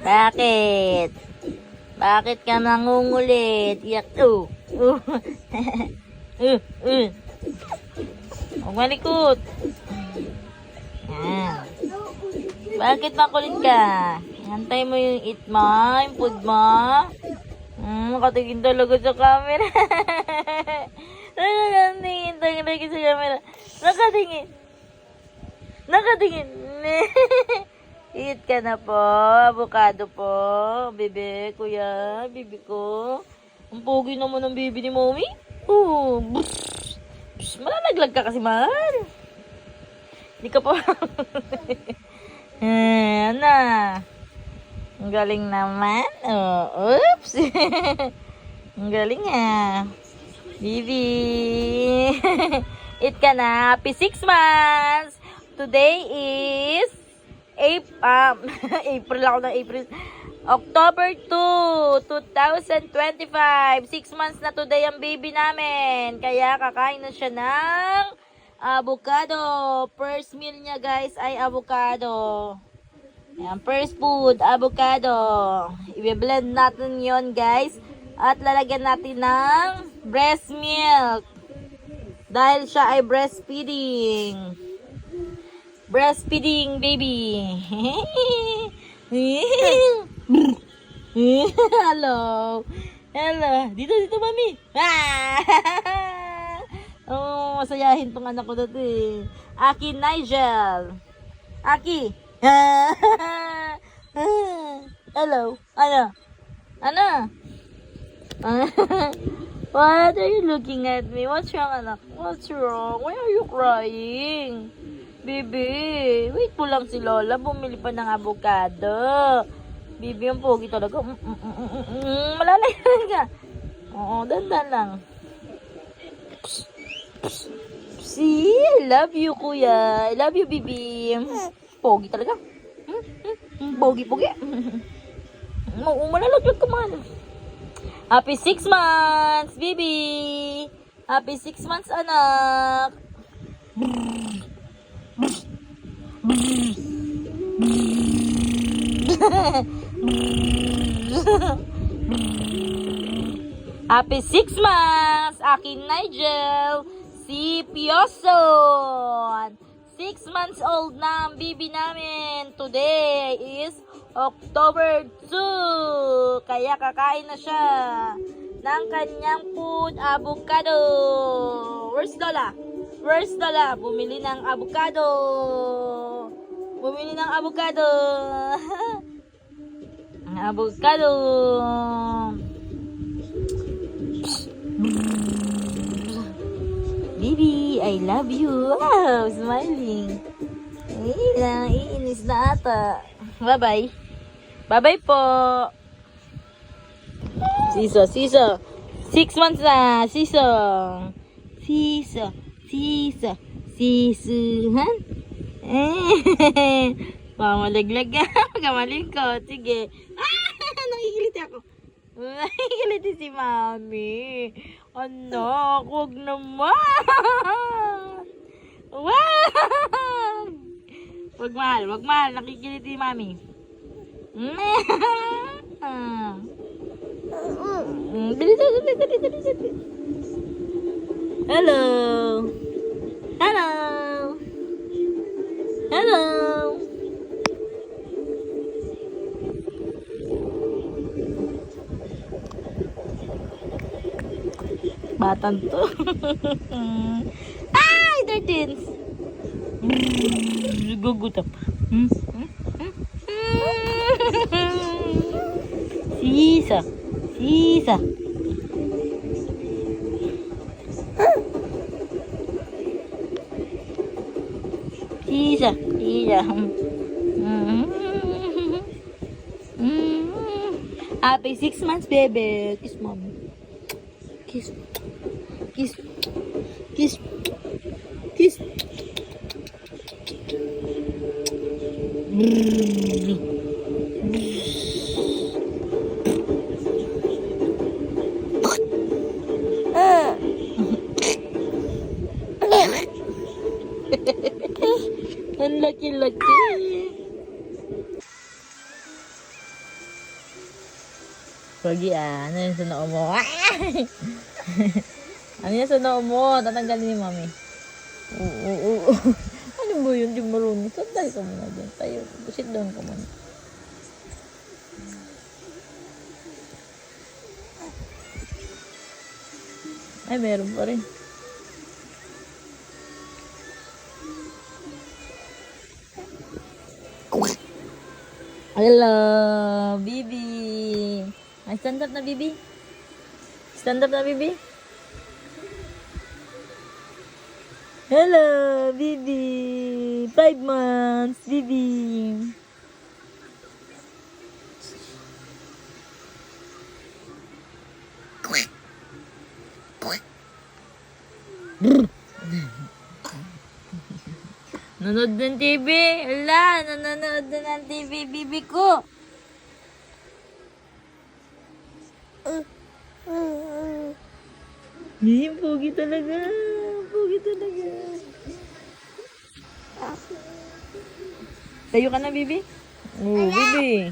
Bakit? Bakit ka nangungulit? Iyak. Huwag malikot. Yan. Bakit makulit ka? Hantay mo yung eat mo, yung food mo. Nakatingin talaga sa camera. Nakatingin talaga sa camera. Nakatingin. Eat ka na po. Avocado po. Bebe, kuya. Bibi ko. Ang pogi naman ng bibi ni mommy. Malalaglag ka kasi, man. Hindi ka po. Ano? Ang galing naman. Oops. Ang galing Bibi. Eat ka na. Happy 6 months. Today is April ako ng April. October 2, 2025. 6 months na today ang baby namin. Kaya kakain na siya ng avocado. First meal niya, guys, ay avocado. Ayan, first food, avocado. I-blend natin yon, guys. At lalagyan natin ng breast milk. Dahil siya ay breastfeeding. Breastfeeding, baby. Hello. Hello. Dito, mami. Masayahin tong anak ko dati. Aki Nigel. Aki. Hello. Ano? What are you looking at me? What's wrong, anak? What's wrong? Why are you crying? Baby, wait mo lang si Lola. Bumili pa ng avocado. Baby, ang pogi talaga. Malalay ka. Oo, dandan lang. See? I love you, kuya. I love you, baby. Pogi talaga. Pogi. Malalaglag ka man. Happy 6 months, baby. Happy 6 months, anak. Happy 6 months, aking Nigel. Si Pioson. 6 months old na ang baby namin. Today is October 2. Kaya kakain na siya ng kanyang food, avocado. Where's Lola? Bumili ng avocado. Avocado. Baby, I love you. Wow, smiling. Iinis na ata. Bye-bye. Bye-bye po. Siso. 6 months na. Siso. Sisuhan. Pamalaglag ka. Kamalingkot. Sige. Nakikiliti ako. Nakikiliti si mami. Anak, huwag naman. Wow! Wag mahal. Nakikiliti mami. Dali. Hello. Batan to. Ay, dirtins. Gugutom. Sisa. Happy 6 months, baby. Kiss mommy. Kiss. Ang laki-laki. Pogi ano yung sa noo mo? Ano yung sa noo mo? Tatanggalin ni mami. Oo. Ano mo yun? Di marunong. Sandali ka muna dyan. Tayo. Sit down ka muna. Ay, meron pa rin. Hello, Bibi. Ay, stand up na, Bibi. Stand up na, Bibi. Hello, Bibi. 5 months, Bibi. Nanood ng TV. Ala, nanonood na ng TV, Bibi ko. Pogi talaga. Pogi talaga. Tayo ka na, Bibi. Oh, Bibi.